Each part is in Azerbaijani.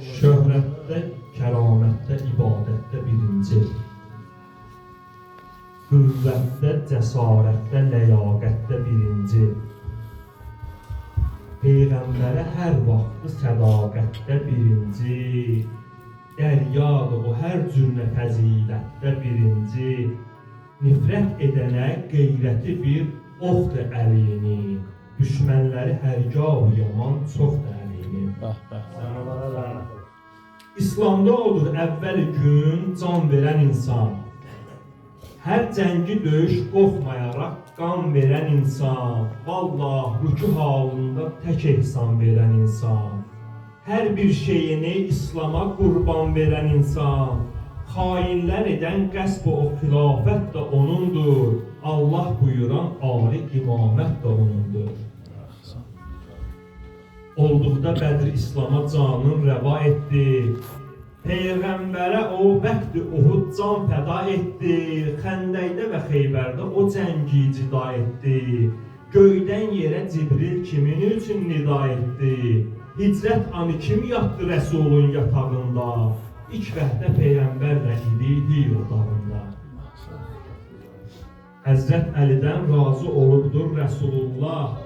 Şöhrətdə, kəramətdə, ibadətdə birinci. Qüvvətdə, cəsarətdə, ləyaqətdə birinci. Peyğəmbərə hər vaxtı sədaqətdə birinci. Dəryadır o hər cürmə fəzilətdə birinci. Nifrət edənə qeyrəti bir oxdur əlini. Düşmənləri hərgah yaman çoxdur əlini. İslamda odur əvvəl gün can verən insan. Hər cəngi döyüş qorxmayaraq qan verən insan. Vallah rükû halında tək ehsan verən insan. Hər bir şeyini İslam'a qurban verən insan. Xainlər edən qəsb o xilafət də onundur. Allah buyuran ali imamət də onundur. Olduqda Bədr İslam'a canın rəva etdi. Peyğəmbərə o vaxt Uhud can fəda etdi. Xəndəkdə və Xeybərdə o cəngi cida etdi. Göydən yerə Cibril kimin üçün nida etdi. Hicrət anı kim yatdı Rəsulun yatağında. İlk vəhddə Peyğəmbərlə idi yurdağında. Həzrət Əlidən razı olubdur Rəsulullah.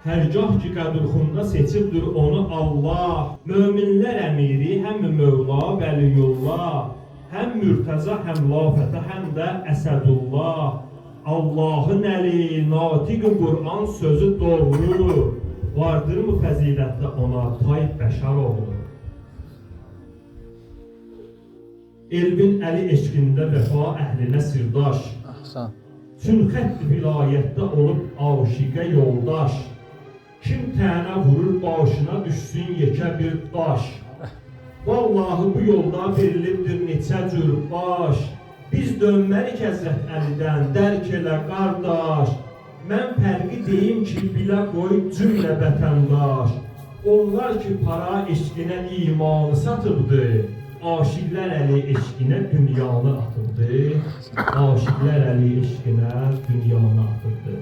Hərgah ki qədrxunda seçibdir onu Allah. Möminlər əmiri həm Mövla Vəliyullah. Həm Mürtəza, həm Lafətə, həm də Əsədullah. Allahın əli, natiq-i Qur'an sözü doğru. Vardır mı fəzilətdə ona tay bəşər oğlu. Elbin əli eşqində vəfa əhlinə sirdaş. Çün xətt vilayətdə olub aşiqə yoldaş. Kim tənə vurur başına düşsün yekə bir daş. Vallahi bu yolda verilibdir neçə cür baş. Biz dönmərik Həzrət Əlidən dərk elə qardaş. Mən fərqi deyim ki bilə qoy cümlə vətəndaş. Onlar ki para eşqinə imanı satıbdı. Aşiqlər əli eşqinə dünyanı atıbdı. Aşiqlər əli eşqinə dünyanı atıbdı.